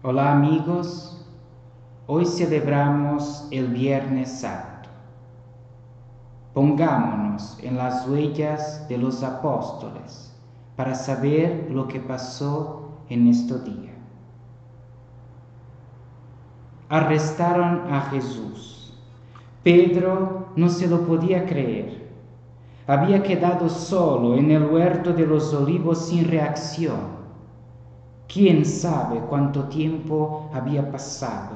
Hola amigos, hoy celebramos el Viernes Santo. Pongámonos en las huellas de los apóstoles para saber lo que pasó en este día. Arrestaron a Jesús. Pedro no se lo podía creer. Había quedado solo en el huerto de los olivos sin reacción. ¿Quién sabe cuánto tiempo había pasado?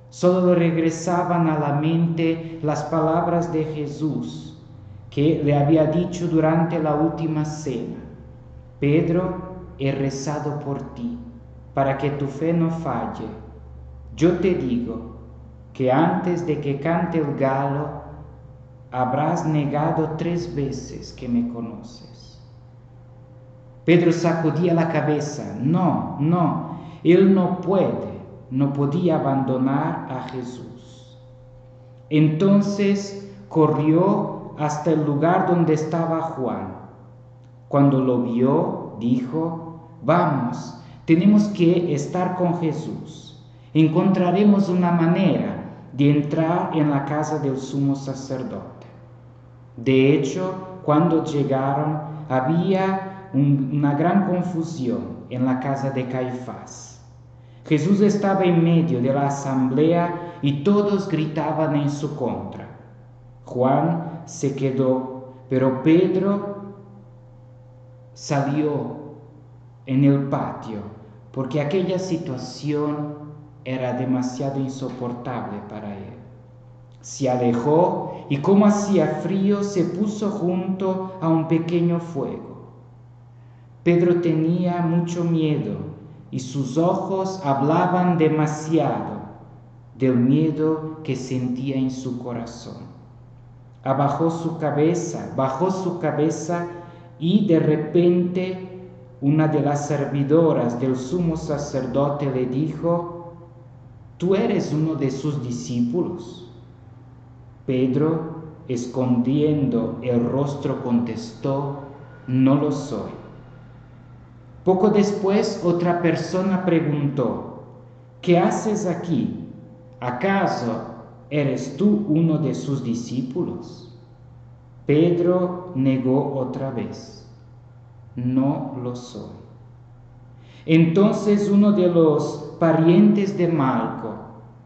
Solo le regresaban a la mente las palabras de Jesús que le había dicho durante la última cena. Pedro, he rezado por ti, para que tu fe no falle. Yo te digo que antes de que cante el galo, habrás negado 3 veces que me conoces. Pedro sacudía la cabeza. No, él no podía abandonar a Jesús. Entonces corrió hasta el lugar donde estaba Juan. Cuando lo vio, dijo: vamos, tenemos que estar con Jesús. Encontraremos una manera de entrar en la casa del sumo sacerdote. De hecho, cuando llegaron, había una gran confusión en la casa de Caifás. Jesús estaba en medio de la asamblea y todos gritaban en su contra. Juan se quedó, pero Pedro salió en el patio porque aquella situación era demasiado insoportable para él. Se alejó y, como hacía frío, se puso junto a un pequeño fuego. Pedro tenía mucho miedo y sus ojos hablaban demasiado del miedo que sentía en su corazón. Bajó su cabeza y de repente una de las servidoras del sumo sacerdote le dijo: ¿tú eres uno de sus discípulos? Pedro, escondiendo el rostro, contestó: no lo soy. Poco después otra persona preguntó: ¿qué haces aquí? ¿Acaso eres tú uno de sus discípulos? Pedro negó otra vez: no lo soy. Entonces uno de los parientes de Malco,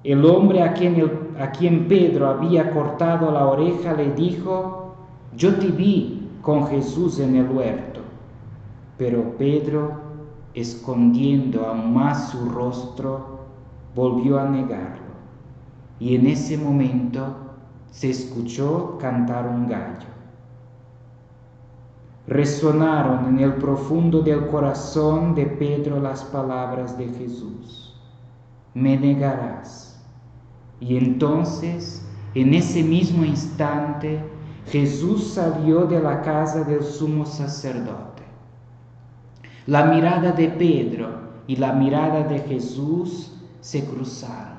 el hombre a quien Pedro había cortado la oreja, le dijo: yo te vi con Jesús en el huerto. Pero Pedro, escondiendo aún más su rostro, volvió a negarlo. Y en ese momento se escuchó cantar un gallo. Resonaron en el profundo del corazón de Pedro las palabras de Jesús: me negarás. Y entonces, en ese mismo instante, Jesús salió de la casa del sumo sacerdote. La mirada de Pedro y la mirada de Jesús se cruzaron,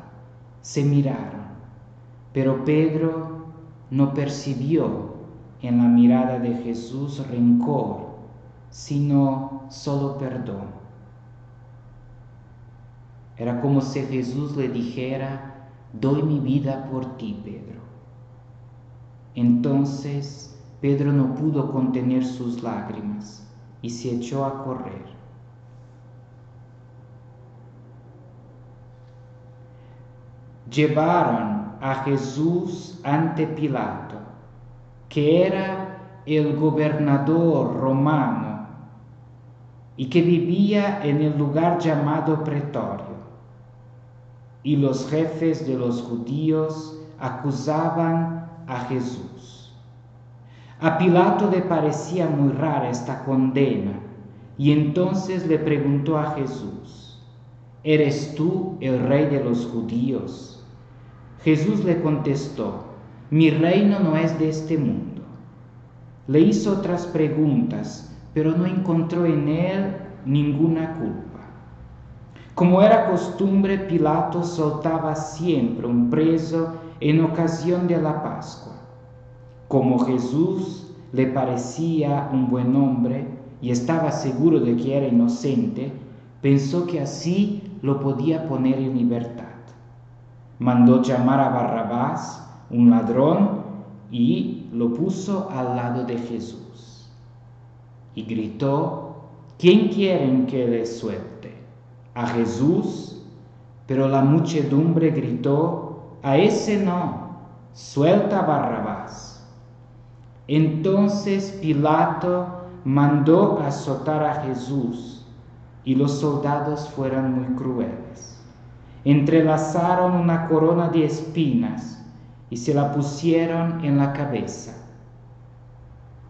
se miraron, pero Pedro no percibió en la mirada de Jesús rencor, sino solo perdón. Era como si Jesús le dijera: doy mi vida por ti, Pedro. Entonces Pedro no pudo contener sus lágrimas y se echó a correr. Llevaron a Jesús ante Pilato, que era el gobernador romano y que vivía en el lugar llamado Pretorio. Y los jefes de los judíos acusaban a Jesús. A Pilato le parecía muy rara esta condena y entonces le preguntó a Jesús: ¿eres tú el rey de los judíos? Jesús le contestó: mi reino no es de este mundo. Le hizo otras preguntas, pero no encontró en él ninguna culpa. Como era costumbre, Pilato soltaba siempre un preso en ocasión de la Pascua. Como Jesús le parecía un buen hombre y estaba seguro de que era inocente, Pensó que así lo podía poner en libertad. Mandó llamar a Barrabás, un ladrón, y lo puso al lado de Jesús. Y gritó: ¿quién quieren que le suelte? ¿A Jesús? Pero la muchedumbre gritó: a ese no, suelta a Barrabás. Entonces Pilato mandó azotar a Jesús, y los soldados fueron muy crueles. Entrelazaron una corona de espinas y se la pusieron en la cabeza.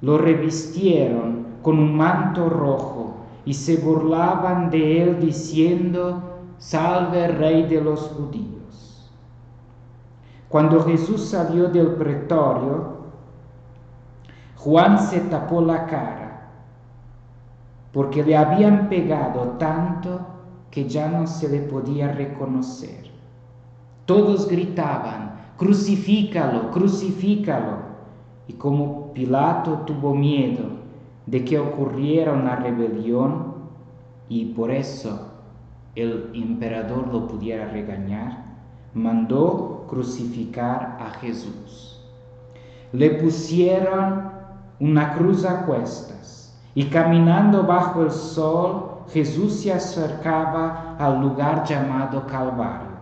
Lo revistieron con un manto rojo y se burlaban de él diciendo: Salve, Rey de los judíos. Cuando Jesús salió del pretorio, Juan se tapó la cara, porque le habían pegado tanto que ya no se le podía reconocer. Todos gritaban: crucifícalo, crucifícalo. Y como Pilato tuvo miedo de que ocurriera una rebelión y por eso el emperador lo pudiera regañar, mandó crucificar a Jesús. Le pusieron una cruz a cuestas y caminando bajo el sol, Jesús se acercaba al lugar llamado Calvario.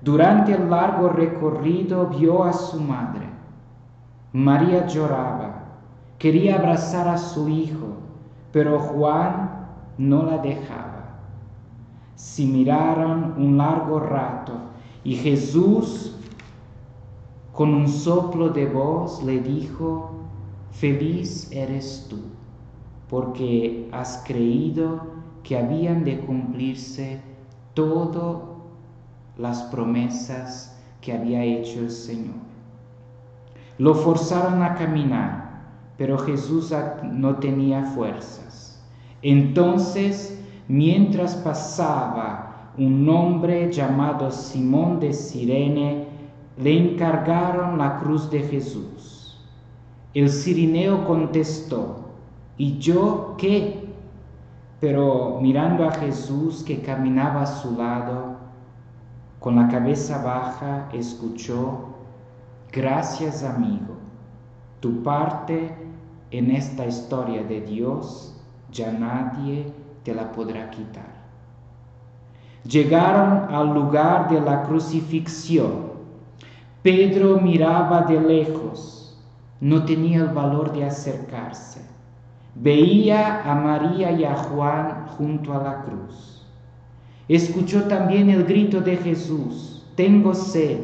Durante el largo recorrido vio a su madre. María lloraba, quería abrazar a su hijo, pero Juan no la dejaba. Se miraron un largo rato y Jesús, con un soplo de voz, le dijo: feliz eres tú, porque has creído que habían de cumplirse todas las promesas que había hecho el Señor. Lo forzaron a caminar, pero Jesús no tenía fuerzas. Entonces, mientras pasaba un hombre llamado Simón de Cirene, le encargaron la cruz de Jesús. El cirineo contestó: ¿y yo qué? Pero mirando a Jesús que caminaba a su lado, con la cabeza baja, escuchó: gracias, amigo, tu parte en esta historia de Dios ya nadie te la podrá quitar. Llegaron al lugar de la crucifixión. Pedro miraba de lejos, no tenía el valor de acercarse. Veía a María y a Juan junto a la cruz. Escuchó también el grito de Jesús: tengo sed.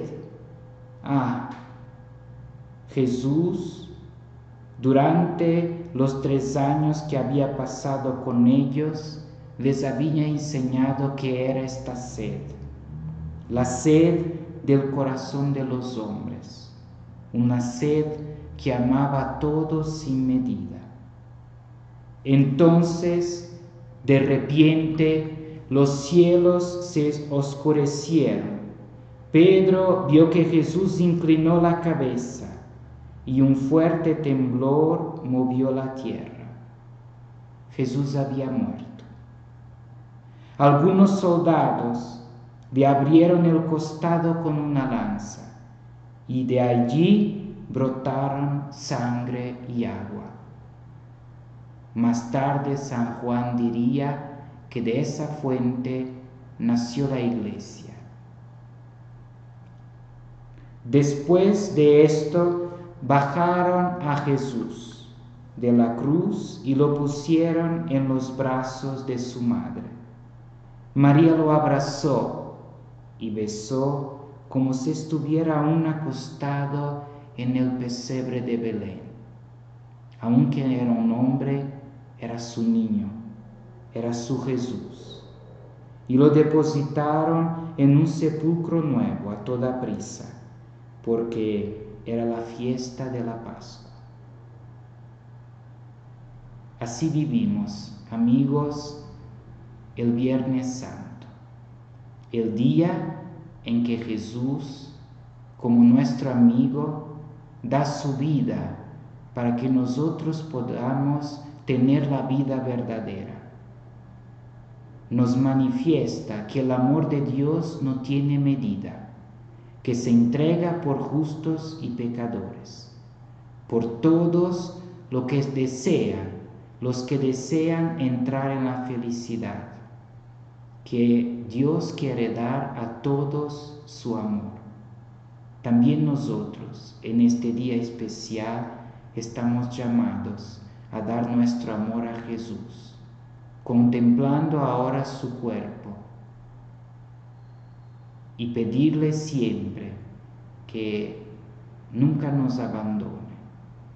Jesús, durante los 3 años que había pasado con ellos, les había enseñado qué era esta sed, la sed del corazón de los hombres, una sed que amaba a todos sin medida. Entonces, de repente, los cielos se oscurecieron. Pedro vio que Jesús inclinó la cabeza y un fuerte temblor movió la tierra. Jesús había muerto. Algunos soldados le abrieron el costado con una lanza y de allí brotaron sangre y agua. Más tarde San Juan diría que de esa fuente nació la iglesia. Después de esto, bajaron a Jesús de la cruz y lo pusieron en los brazos de su madre. María lo abrazó y besó como si estuviera aún acostado en el pesebre de Belén. Aunque era un hombre, era su niño, era su Jesús. Y lo depositaron en un sepulcro nuevo a toda prisa, porque era la fiesta de la Pascua. Así vivimos, amigos, el Viernes Santo, el día en que Jesús, como nuestro amigo, da su vida para que nosotros podamos tener la vida verdadera. nos manifiesta que el amor de Dios no tiene medida, que se entrega por justos y pecadores, por todos los que desean entrar en la felicidad, que Dios quiere dar a todos su amor. También nosotros, en este día especial, estamos llamados a dar nuestro amor a Jesús, contemplando ahora su cuerpo y pedirle siempre que nunca nos abandone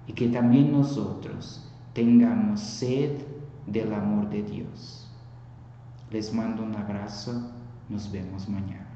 y que también nosotros tengamos sed del amor de Dios. Les mando un abrazo, nos vemos mañana.